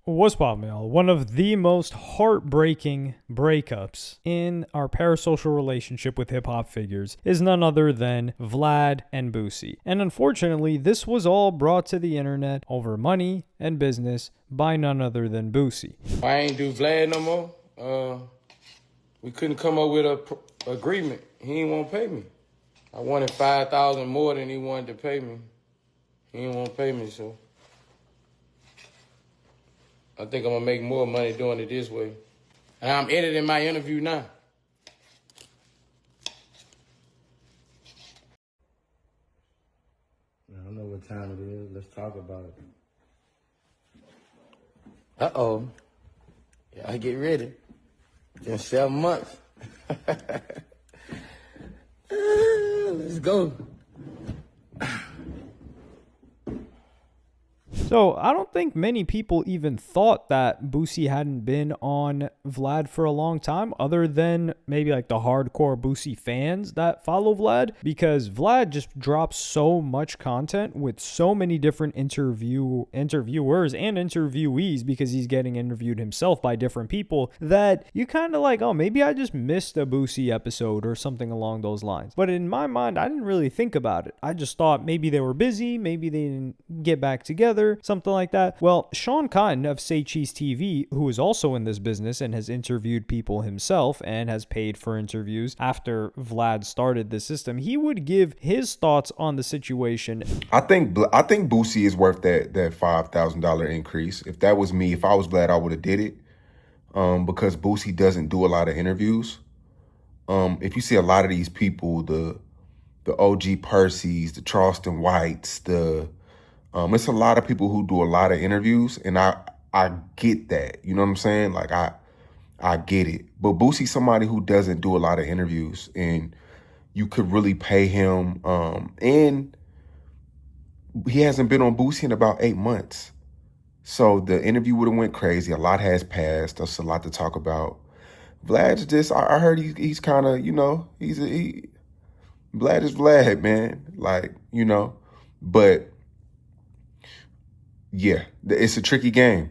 What's poppin', y'all? One of the most heartbreaking breakups in our parasocial relationship with hip-hop figures is none other than Vlad and Boosie. And unfortunately, this was all brought to the internet over money and business by none other than Boosie. I ain't do Vlad no more. We couldn't come up with a agreement. He ain't want to pay me. I wanted $5,000 more than he wanted to pay me. He didn't want to pay me, so I think I'm going to make more money doing it this way. And I'm editing my interview now. I don't know what time it is. Let's talk about it. Uh-oh. Y'all get ready. In 7 months. Let's go. So I don't think many people even thought that Boosie hadn't been on Vlad for a long time, other than maybe like the hardcore Boosie fans that follow Vlad, because Vlad just drops so much content with so many different interviewers and interviewees, because he's getting interviewed himself by different people, that you kind of like, oh, maybe I just missed a Boosie episode or something along those lines. But in my mind, I didn't really think about it. I just thought maybe they were busy, maybe they didn't get back together, something like that. Well, Sean Cotton of Say Cheese TV, who is also in this business and has interviewed people himself and has paid for interviews after Vlad started the system, he would give his thoughts on the situation. I think Boosie is worth that $5,000 increase. If that was me, if I was Vlad, I would have did it. Because Boosie doesn't do a lot of interviews. If you see a lot of these people, the OG Percy's, the Charleston Whites, it's a lot of people who do a lot of interviews, and I get that. You know what I'm saying? Like, I get it. But Boosie's somebody who doesn't do a lot of interviews, and you could really pay him. And he hasn't been on Boosie in about 8 months. So the interview would have went crazy. A lot has passed. There's a lot to talk about. Vlad's just, I heard he's kind of, Vlad is Vlad, man. Like, but yeah, it's a tricky game.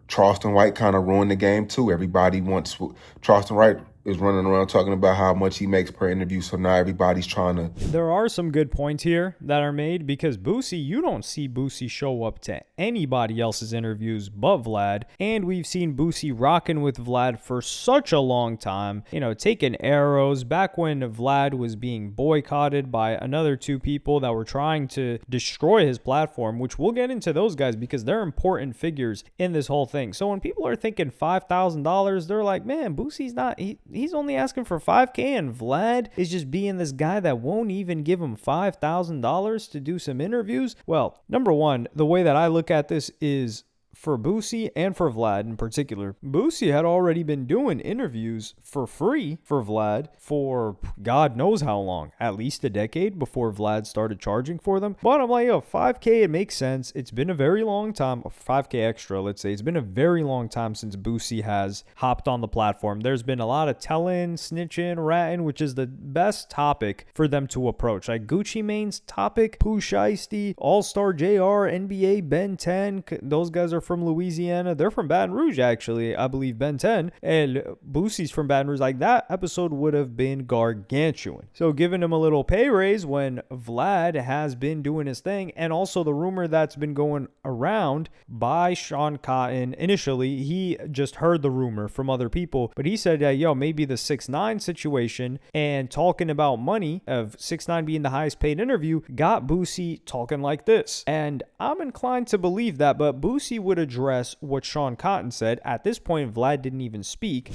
Charleston White kind of ruined the game too. Everybody wants, Charleston White is running around talking about how much he makes per interview. So now everybody's trying to. There are some good points here that are made, because Boosie, you don't see Boosie show up to anybody else's interviews but Vlad. And we've seen Boosie rocking with Vlad for such a long time, taking arrows back when Vlad was being boycotted by another two people that were trying to destroy his platform, which we'll get into those guys because they're important figures in this whole thing. So when people are thinking $5,000, they're like, man, Boosie's not, he's only asking for $5,000, and Vlad is just being this guy that won't even give him $5,000 to do some interviews. Well, number one, the way that I look at this is, for Boosie and for Vlad in particular, Boosie had already been doing interviews for free for Vlad for God knows how long, at least a decade before Vlad started charging for them. But I'm like, $5,000, it makes sense. It's been a very long time, $5,000 extra, let's say. It's been a very long time since Boosie has hopped on the platform. There's been a lot of telling, snitching, ratting, which is the best topic for them to approach. Like Gucci Mane's topic, Pooh Shiesty, All-Star JR, NBA, Ben 10, those guys are from Louisiana. They're from Baton Rouge, actually, I believe, Ben 10, and Boosie's from Baton Rouge. Like, that episode would have been gargantuan. So giving him a little pay raise when Vlad has been doing his thing, and also the rumor that's been going around by Sean Cotton. Initially, he just heard the rumor from other people, but he said, maybe the 6ix9ine situation and talking about money of 6ix9ine being the highest paid interview got Boosie talking like this. And I'm inclined to believe that, but Boosie would address what Sean Cotton said. At this point, Vlad didn't even speak.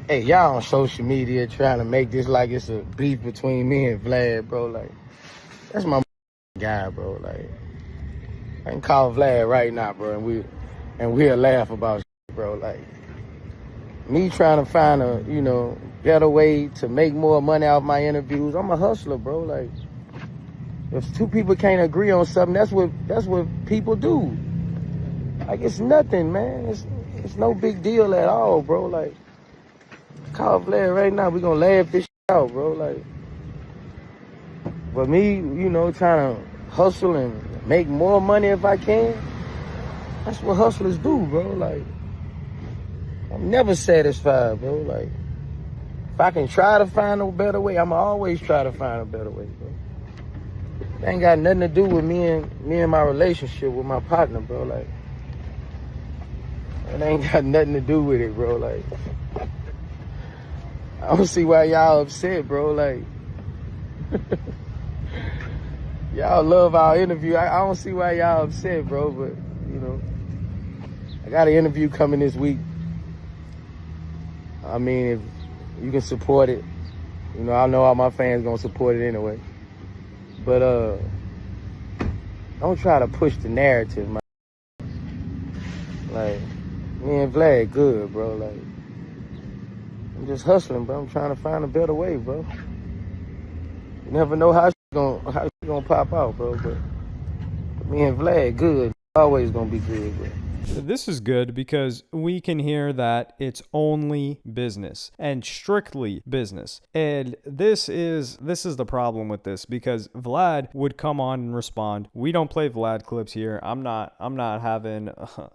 Hey, y'all on social media trying to make this like it's a beef between me and Vlad, bro. Like, that's my guy, bro. Like, I can call Vlad right now, bro, and we'll laugh about shit, bro. Like, me trying to find a, better way to make more money off my interviews. I'm a hustler, bro. Like, if two people can't agree on something, that's what people do. Like, it's nothing, man. It's no big deal at all, bro. Like, call Vlad right now. We gonna laugh this shit out, bro. Like, but me, trying to hustle and make more money if I can. That's what hustlers do, bro. Like, I'm never satisfied, bro. Like, if I can try to find a better way, I'ma always try to find a better way, bro. It ain't got nothing to do with me and my relationship with my partner, bro. Like, it ain't got nothing to do with it, bro. Like, I don't see why y'all upset, bro. Like, y'all love our interview. I don't see why y'all upset, bro. But, you know, I got an interview coming this week. I mean, if you can support it, you know, I know all my fans gonna support it anyway. But don't try to push the narrative, man. Like, me and Vlad good, bro. Like, I'm just hustling, bro. I'm trying to find a better way, bro. You never know how she gonna pop out, bro. But me and Vlad good. Always gonna be good, bro. This is good because we can hear that it's only business and strictly business. And this is the problem with this, because Vlad would come on and respond. We don't play Vlad clips here. I'm not having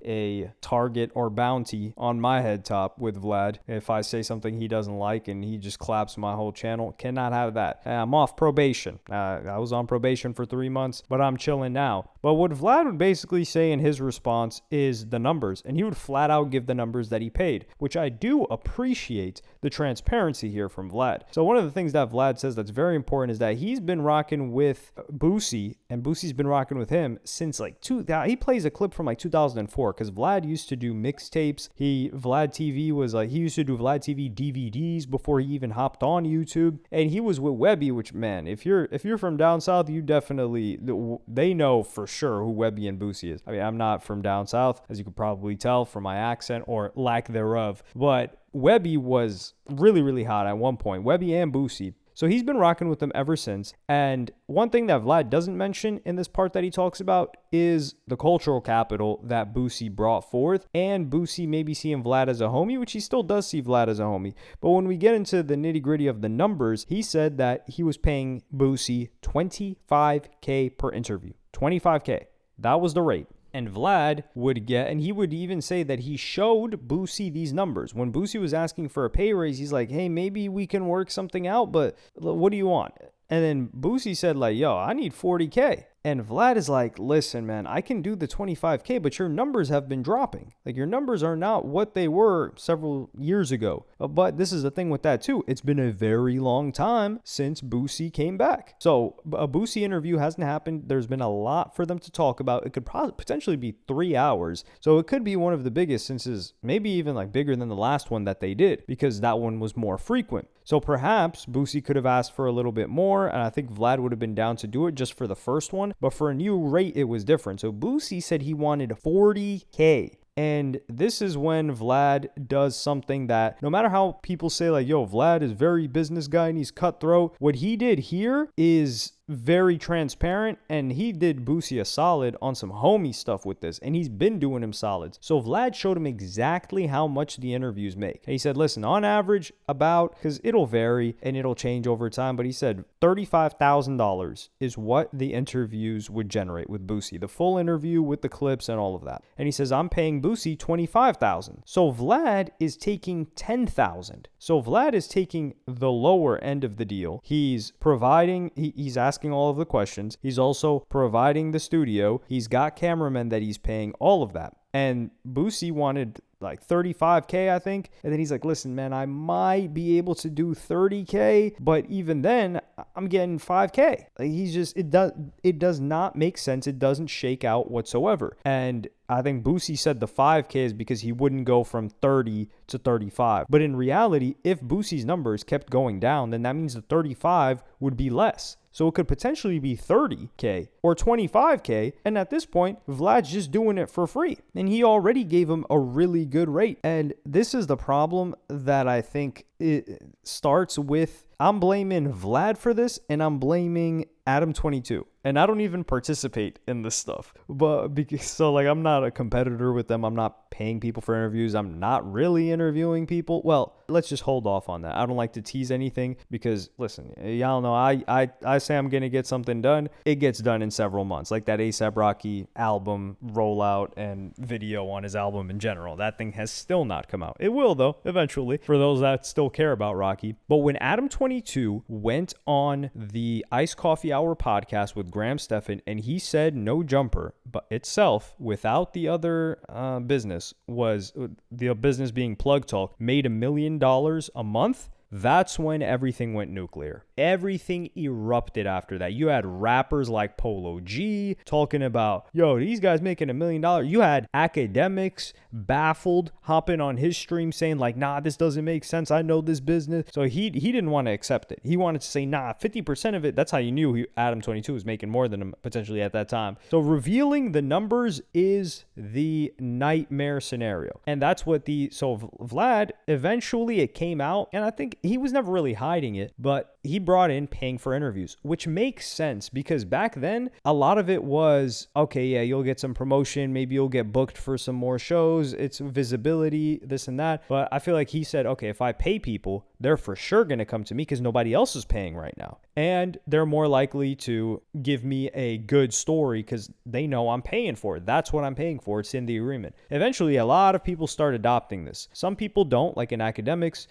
a target or bounty on my head top with Vlad. If I say something he doesn't like and he just claps my whole channel, cannot have that. I'm off probation. I was on probation for 3 months, but I'm chilling now. But what Vlad would basically say in his response is the numbers, and he would flat out give the numbers that he paid, which I do appreciate the transparency here from Vlad. So one of the things that Vlad says that's very important is that he's been rocking with Boosie, and Boosie's been rocking with him since like he plays a clip from like 2004, because Vlad used to do mixtapes. Vlad TV was like, he used to do Vlad TV DVDs before he even hopped on YouTube, and he was with Webby, which, man, if you're from down south, you definitely, they know for sure who Webby and Boosie is. I mean, I'm not from down south, as you could probably tell from my accent or lack thereof, but Webby was really, really hot at one point, Webby and Boosie. So he's been rocking with them ever since. And one thing that Vlad doesn't mention in this part that he talks about is the cultural capital that Boosie brought forth, and Boosie maybe seeing Vlad as a homie, which he still does see Vlad as a homie. But when we get into the nitty gritty of the numbers, he said that he was paying Boosie $25K per interview. $25K. That was the rate. And Vlad would get, and he would even say that he showed Boosie these numbers. When Boosie was asking for a pay raise, he's like, hey, maybe we can work something out, but what do you want? And then Boosie said like, yo, I need 40K. And Vlad is like, listen, man, I can do the 25K, but your numbers have been dropping. Like, your numbers are not what they were several years ago. But this is the thing with that too. It's been a very long time since Boosie came back. So a Boosie interview hasn't happened. There's been a lot for them to talk about. It could potentially be 3 hours. So it could be one of the biggest, since maybe even like bigger than the last one that they did, because that one was more frequent. So perhaps Boosie could have asked for a little bit more, and I think Vlad would have been down to do it just for the first one. But for a new rate, it was different. So Boosie said he wanted 40K. And this is when Vlad does something that, no matter how people say like, yo, Vlad is very business guy and he's cutthroat, what he did here is very transparent, and he did Boosie a solid on some homie stuff with this, and he's been doing him solids. So Vlad showed him exactly how much the interviews make. And he said, listen, on average, about, because it'll vary and it'll change over time, but he said $35,000 is what the interviews would generate with Boosie, the full interview with the clips and all of that. And he says, I'm paying Boosie $25,000. So Vlad is taking $10,000. So Vlad is taking the lower end of the deal. He's providing, he's asking all of the questions. He's also providing the studio. He's got cameramen that he's paying, all of that. And Boosie wanted like 35K, I think. And then he's like, listen, man, I might be able to do 30K, but even then I'm getting 5K. Like, he's just, it does not make sense. It doesn't shake out whatsoever. And I think Boosie said the 5K is because he wouldn't go from 30 to 35. But in reality, if Boosie's numbers kept going down, then that means the 35 would be less. So it could potentially be 30K or 25K. And at this point, Vlad's just doing it for free. And he already gave him a really good rate. And this is the problem that I think it starts with. I'm blaming Vlad for this, and I'm blaming Adam 22. and I don't even participate in this stuff. But so like I'm not a competitor with them. I'm not paying people for interviews. I'm not really interviewing people. Well, let's just hold off on that. I don't like to tease anything because listen, y'all know I say I'm gonna get something done. It gets done in several months. Like that A$AP Rocky album rollout and video on his album in general. That thing has still not come out. It will though, eventually, for those that still care about Rocky. But when Adam 22 went on the Iced Coffee Hour podcast with Graham Stephan and he said No Jumper, but itself, without the other business, was the business being Plug Talk, made $1 million a month. That's when everything went nuclear. Everything erupted after that. You had rappers like Polo G talking about, yo, these guys making $1 million. You had academics baffled hopping on his stream saying like, nah, this doesn't make sense. I know this business. So he didn't want to accept it. He wanted to say, nah, 50% of it. That's how you knew Adam 22 was making more than him potentially at that time. So revealing the numbers is the nightmare scenario. And that's what so Vlad, eventually it came out, and I think he was never really hiding it, but he brought in paying for interviews, which makes sense because back then a lot of it was, okay, yeah, you'll get some promotion, maybe you'll get booked for some more shows, it's visibility, this and that. But I feel like he said, okay, if I pay people, they're for sure going to come to me because nobody else is paying right now. And they're more likely to give me a good story because they know I'm paying for it. That's what I'm paying for. It's in the agreement. Eventually, a lot of people start adopting this. Some people don't, like in academics,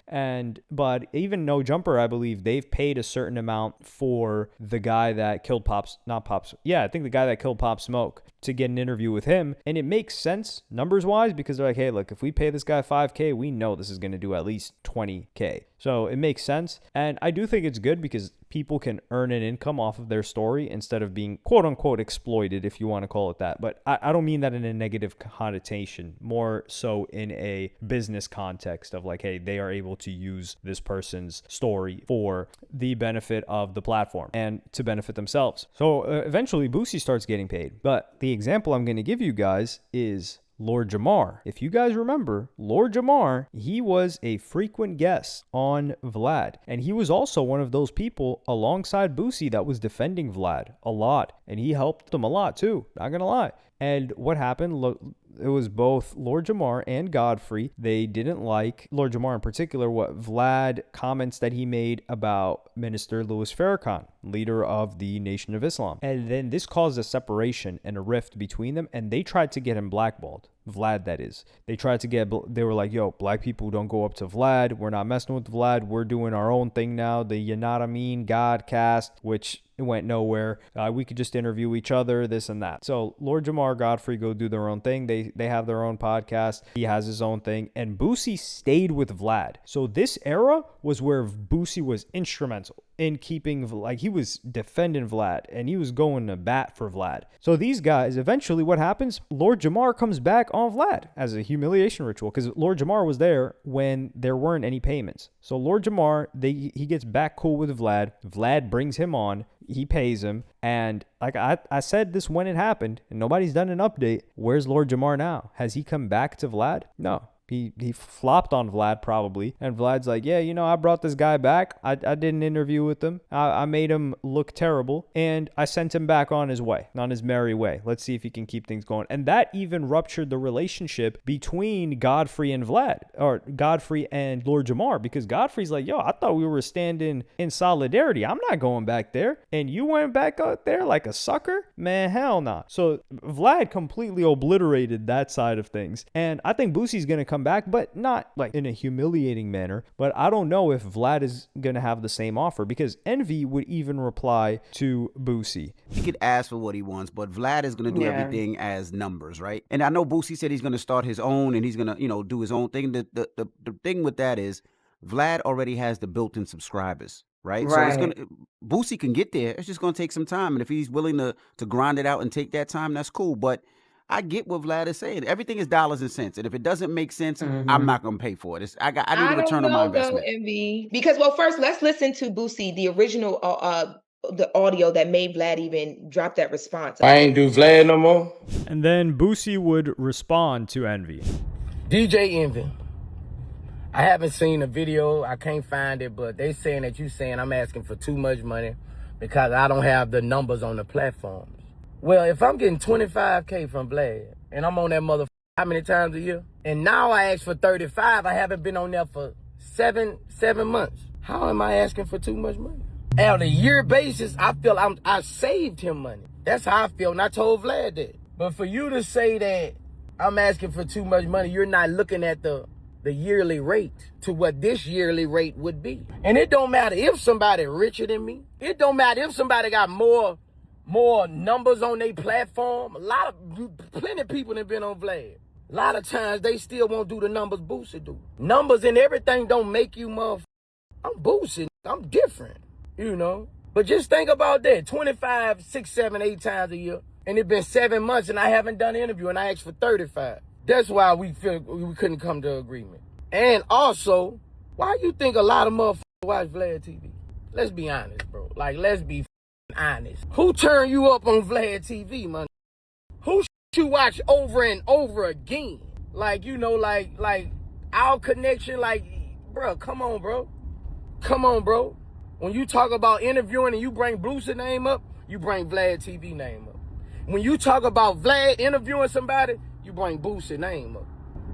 but even No Jumper, I believe they've paid a certain amount for the guy that killed I think the guy that killed Pop Smoke, to get an interview with him. And it makes sense numbers wise because they're like, hey, look, if we pay this guy $5K, we know this is going to do at least $20K. So it makes sense. And I do think it's good because people can earn an income off of their story instead of being quote unquote exploited, if you want to call it that. But I don't mean that in a negative connotation, more so in a business context of like, hey, they are able to use this person's story for the benefit of the platform and to benefit themselves. So eventually Boosie starts getting paid. But the example I'm going to give you guys is Lord Jamar. If you guys remember, Lord Jamar, he was a frequent guest on Vlad. And he was also one of those people alongside Boosie that was defending Vlad a lot. And he helped him a lot too, not gonna lie. And what happened? It was both Lord Jamar and Godfrey. They didn't like, Lord Jamar in particular, what Vlad comments that he made about Minister Louis Farrakhan, leader of the Nation of Islam. And then this caused a separation and a rift between them, and they tried to get him blackballed. Vlad, that is. They were like, yo, black people don't go up to Vlad. We're not messing with Vlad. We're doing our own thing now. The You Know What I Mean God cast, which it went nowhere. We could just interview each other, this and that. So Lord Jamar, Godfrey go do their own thing. They have their own podcast. He has his own thing. And Boosie stayed with Vlad. So this era was where Boosie was instrumental in keeping, like, he was defending Vlad and he was going to bat for Vlad. So these guys, eventually what happens? Lord Jamar comes back on Vlad as a humiliation ritual because Lord Jamar was there when there weren't any payments. So Lord Jamar, he gets back cool with Vlad. Vlad brings him on. He pays him. And like I said this when it happened, and nobody's done an update. Where's Lord Jamar now? Has he come back to Vlad? No. He flopped on Vlad probably. And Vlad's like, yeah, I brought this guy back. I did an interview with him. I made him look terrible. And I sent him back on his way, on his merry way. Let's see if he can keep things going. And that even ruptured the relationship between Godfrey and Vlad, or Godfrey and Lord Jamar, because Godfrey's like, yo, I thought we were standing in solidarity. I'm not going back there. And you went back out there like a sucker? Man, hell nah. So Vlad completely obliterated that side of things. And I think Boosie's going to come back, but not like in a humiliating manner. But I don't know if Vlad is going to have the same offer, because Envy would even reply to Boosie. He could ask for what he wants, but Vlad is going to do everything as numbers, right? And I know Boosie said he's going to start his own and he's going to, do his own thing. The thing with that is Vlad already has the built-in subscribers. Right. So Boosie can get there. It's just going to take some time. And if he's willing to grind it out and take that time, that's cool. But I get what Vlad is saying. Everything is dollars and cents. And if it doesn't make sense, I'm not going to pay for it. I need a return on my investment. Envy. Because, well, first, let's listen to Boosie, the original the audio that made Vlad even drop that response. I ain't do Vlad no more. And then Boosie would respond to Envy. DJ Envy. I haven't seen the video. I can't find it, but they saying that you saying I'm asking for too much money because I don't have the numbers on the platforms. Well, if I'm getting 25K from Vlad and I'm on that motherfucker how many times a year? And now I ask for 35, I haven't been on there for seven months. How am I asking for too much money? On a year basis, I feel I saved him money. That's how I feel, and I told Vlad that. But for you to say that I'm asking for too much money, you're not looking at the yearly rate to what this yearly rate would be. And it don't matter if somebody richer than me. It don't matter if somebody got more numbers on their platform. Plenty of people that been on Vlad. A lot of times they still won't do the numbers Boosie do. Numbers and everything don't make you motherfucker. I'm Boosie. I'm different, you know. But just think about that. 25, 6, 7, 8 times a year. And it's been 7 months and I haven't done an interview and I asked for 35. That's why we feel we couldn't come to agreement. And also, why you think a lot of motherfuckers watch Vlad TV? Let's be honest, bro. Like, let's be honest. Who turned you up on Vlad TV, man? Who you watch over and over again? Like, you know, like our connection, like, bro, come on, bro. Come on, bro. When you talk about interviewing and you bring Boosie name up, you bring Vlad TV name up. When you talk about Vlad interviewing somebody, you bring Boosie name up.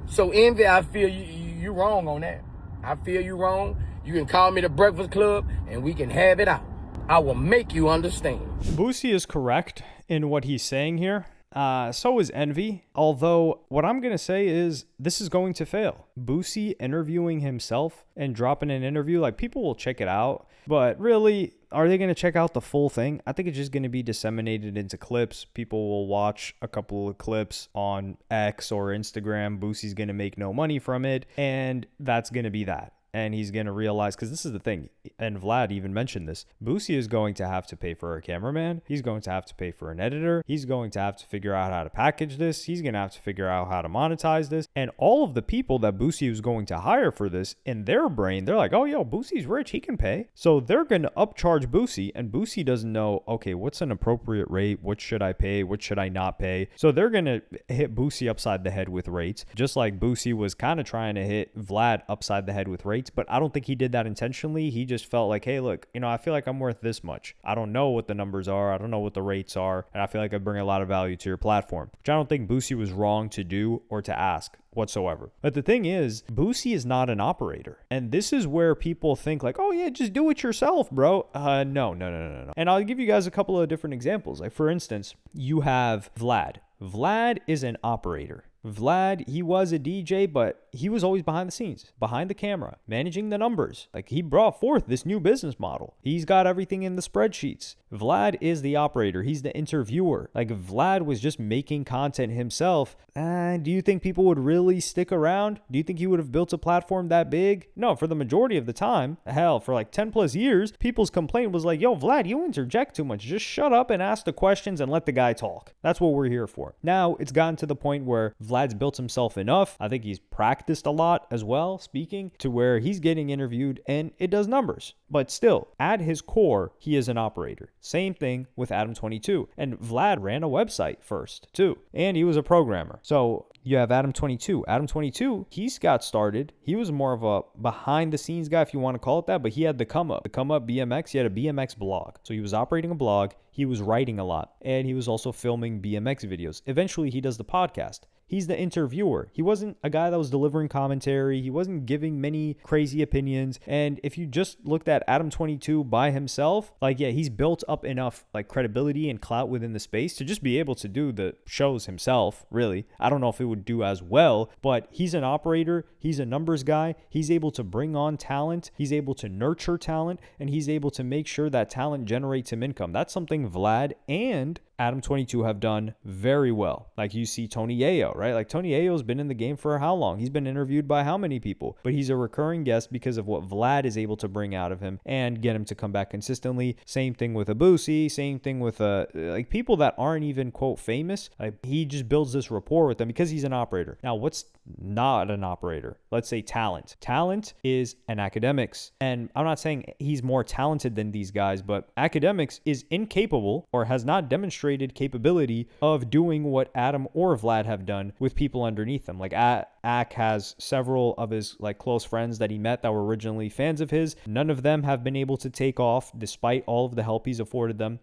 So Envy, I feel you wrong on that. I feel you wrong. You can call me the Breakfast Club and we can have it out. I will make you understand. Boosie is correct in what he's saying here. So is Envy. Although what I'm going to say is this is going to fail. Boosie interviewing himself and dropping an interview, like, people will check it out. But really, are they going to check out the full thing? I think it's just going to be disseminated into clips. People will watch a couple of clips on X or Instagram. Boosie's going to make no money from it. And that's going to be that. And he's going to realize, because this is the thing, and Vlad even mentioned this, Boosie is going to have to pay for a cameraman. He's going to have to pay for an editor. He's going to have to figure out how to package this. He's going to have to figure out how to monetize this. And all of the people that Boosie was going to hire for this, in their brain, they're like, oh, yo, Boosie's rich. He can pay. So they're going to upcharge Boosie, and Boosie doesn't know, okay, what's an appropriate rate? What should I pay? What should I not pay? So they're going to hit Boosie upside the head with rates, just like Boosie was kind of trying to hit Vlad upside the head with rates. But I don't think he did that intentionally. He just felt like, hey, look, you know, I feel like I'm worth this much. I don't know what the numbers are. I don't know what the rates are. And I feel like I bring a lot of value to your platform, which I don't think Boosie was wrong to do or to ask whatsoever. But the thing is, Boosie is not an operator. And this is where people think like, oh yeah, just do it yourself, bro. No. And I'll give you guys a couple of different examples. Like, for instance, you have Vlad. Vlad is an operator. Vlad, he was a DJ, but he was always behind the scenes, behind the camera, managing the numbers. Like, he brought forth this new business model. He's got everything in the spreadsheets. Vlad is the operator. He's the interviewer. Like, if Vlad was just making content himself, do you think people would really stick around? Do you think he would have built a platform that big? No, for the majority of the time, hell, for like 10 plus years, people's complaint was like, yo, Vlad, you interject too much. Just shut up and ask the questions and let the guy talk. That's what we're here for. Now, it's gotten to the point where Vlad's built himself enough. I think he's practiced a lot as well, speaking, to where he's getting interviewed and it does numbers. But still, at his core, he is an operator. Same thing with Adam 22. And Vlad ran a website first, too. And he was a programmer. So you have Adam 22. Adam 22, he's got started. He was more of a behind-the-scenes guy, if you want to call it that, but he had the Come Up. The Come Up BMX, he had a BMX blog. So he was operating a blog. He was writing a lot. And he was also filming BMX videos. Eventually, he does the podcast. He's the interviewer. He wasn't a guy that was delivering commentary. He wasn't giving many crazy opinions. And if you just looked at Adam 22 by himself, like, yeah, he's built up enough like credibility and clout within the space to just be able to do the shows himself, really. I don't know if it would do as well, but he's an operator. He's a numbers guy. He's able to bring on talent. He's able to nurture talent, and he's able to make sure that talent generates him income. That's something Vlad and Adam 22 have done very well. Like, you see Tony Yayo, right? Like, Tony Yayo's been in the game for how long? He's been interviewed by how many people? But he's a recurring guest because of what Vlad is able to bring out of him and get him to come back consistently. Same thing with a Boosie. Same thing with like people that aren't even, quote, famous. Like, he just builds this rapport with them because he's an operator. Now, what's not an operator? Let's say talent. Talent is an academics. And I'm not saying he's more talented than these guys, but academics is incapable or has not demonstrated demonstrated capability of doing what Adam or Vlad have done with people underneath them. Like Ak has several of his like close friends that he met that were originally fans of his. None of them have been able to take off despite all of the help he's afforded them.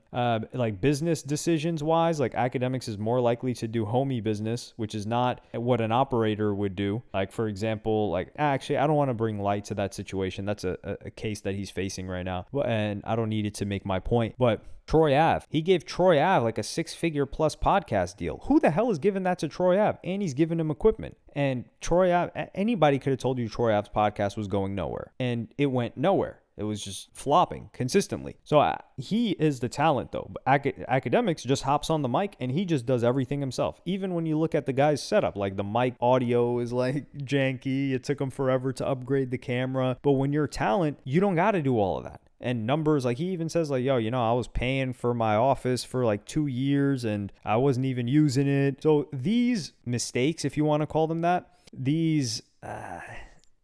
Like business decisions wise, like Academics is more likely to do homie business, which is not what an operator would do. Like for example, like actually I don't want to bring light to that situation. That's a case that he's facing right now, and I don't need it to make my point. But Troy Ave, he gave Troy Ave like a 6-figure plus podcast deal. Who the hell is giving that to Troy Ave? And he's giving him equipment. And Troy Ave, anybody could have told you Troy Ave's podcast was going nowhere, and it went nowhere. It was just flopping consistently. So he is the talent though. Academics just hops on the mic and he just does everything himself. Even when you look at the guy's setup, like the mic audio is like janky. It took him forever to upgrade the camera. But when you're talent, you don't got to do all of that. And numbers, like he even says like, yo, I was paying for my office for like 2 years and I wasn't even using it. So these mistakes, if you want to call them that,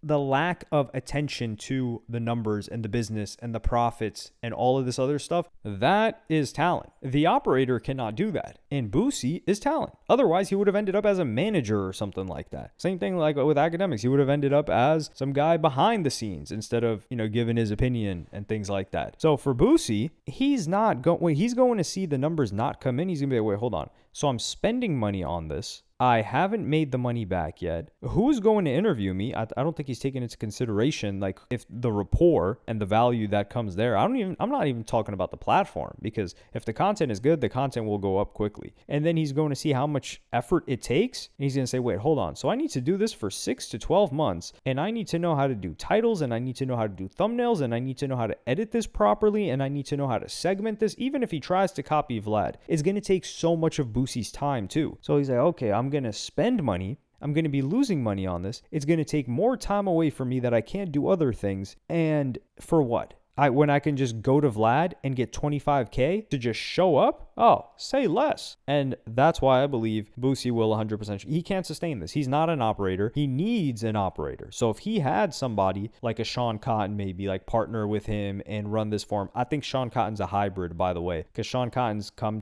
the lack of attention to the numbers and the business and the profits and all of this other stuff, that is talent. The operator cannot do that. And Boosie is talent. Otherwise, he would have ended up as a manager or something like that. Same thing like with Academics. He would have ended up as some guy behind the scenes instead of, giving his opinion and things like that. So for Boosie, he's going to see the numbers not come in. He's going to be like, wait, hold on. So I'm spending money on this. I haven't made the money back yet. Who's going to interview me? I don't think he's taking into consideration like if the rapport and the value that comes there. I'm not even talking about the platform, because if the content is good, the content will go up quickly. And then he's going to see how much effort it takes. And he's going to say, wait, hold on. So I need to do this for 6 to 12 months. And I need to know how to do titles, and I need to know how to do thumbnails, and I need to know how to edit this properly, and I need to know how to segment this. Even if he tries to copy Vlad, it's going to take so much of Boosie's time too. So he's like, okay, I'm going to spend money. I'm going to be losing money on this. It's going to take more time away from me that I can't do other things. And for what? When I can just go to Vlad and get $25K to just show up? Oh, say less. And that's why I believe Boosie will 100%. He can't sustain this. He's not an operator. He needs an operator. So if he had somebody like a Sean Cotton maybe like partner with him and run this for him, I think Sean Cotton's a hybrid, by the way, because Sean Cotton's come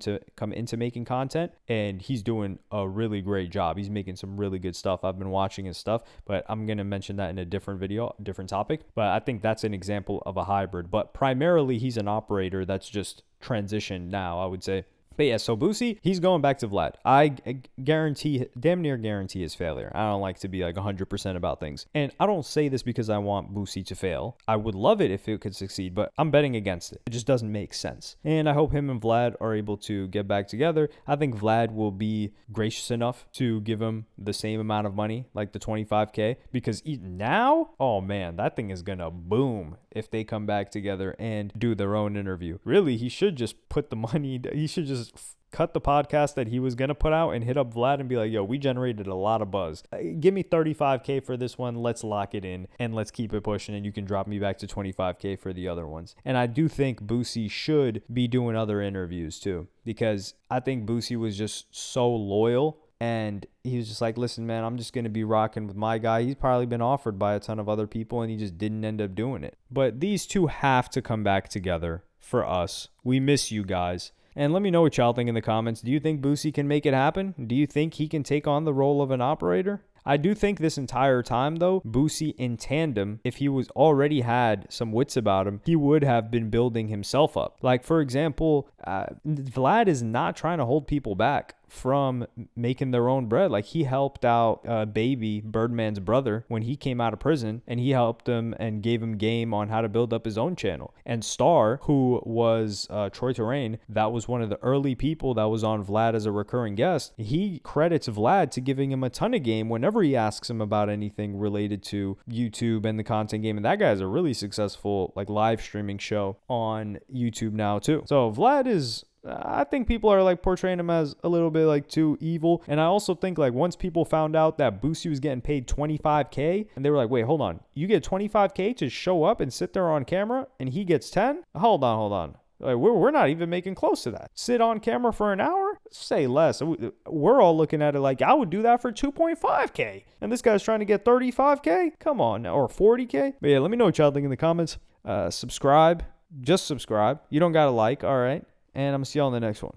into making content and he's doing a really great job. He's making some really good stuff. I've been watching his stuff, but I'm going to mention that in a different video, different topic. But I think that's an example of a hybrid. But primarily, he's an operator that's just transitioned now, I would say. But yeah, so Boosie, he's going back to Vlad. I damn near guarantee his failure. I don't like to be like 100% about things. And I don't say this because I want Boosie to fail. I would love it if it could succeed, but I'm betting against it. It just doesn't make sense. And I hope him and Vlad are able to get back together. I think Vlad will be gracious enough to give him the same amount of money, like the $25K, because now, oh man, that thing is going to boom if they come back together and do their own interview. Really, he should just put the money, he should just cut the podcast that he was going to put out and hit up Vlad and be like, yo, we generated a lot of buzz. Give me $35K for this one. Let's lock it in and let's keep it pushing, and you can drop me back to $25K for the other ones. And I do think Boosie should be doing other interviews too, because I think Boosie was just so loyal. And he was just like, listen, man, I'm just going to be rocking with my guy. He's probably been offered by a ton of other people and he just didn't end up doing it. But these two have to come back together for us. We miss you guys. And let me know what y'all think in the comments. Do you think Boosie can make it happen? Do you think he can take on the role of an operator? I do think this entire time, though, Boosie in tandem, if he was already had some wits about him, he would have been building himself up. Like, for example, Vlad is not trying to hold people back from making their own bread. Like, he helped out Baby, Birdman's brother, when he came out of prison, and he helped him and gave him game on how to build up his own channel. And Star, who was Troy Terrain, that was one of the early people that was on Vlad as a recurring guest. He credits Vlad to giving him a ton of game whenever he asks him about anything related to YouTube and the content game. And that guy has a really successful like live streaming show on YouTube now too. So Vlad is, I think people are like portraying him as a little bit like too evil. And I also think like once people found out that Boosie was getting paid $25K and they were like, wait, hold on, you get $25K to show up and sit there on camera and he gets 10? Hold on. Like, we're not even making close to that. Sit on camera for an hour? Say less. We're all looking at it like, I would do that for 2.5K. And this guy's trying to get 35K? Come on now. Or 40K? But yeah, let me know what y'all think in the comments. Subscribe. Just subscribe. You don't got to like. All right. And I'm going to see y'all in the next one.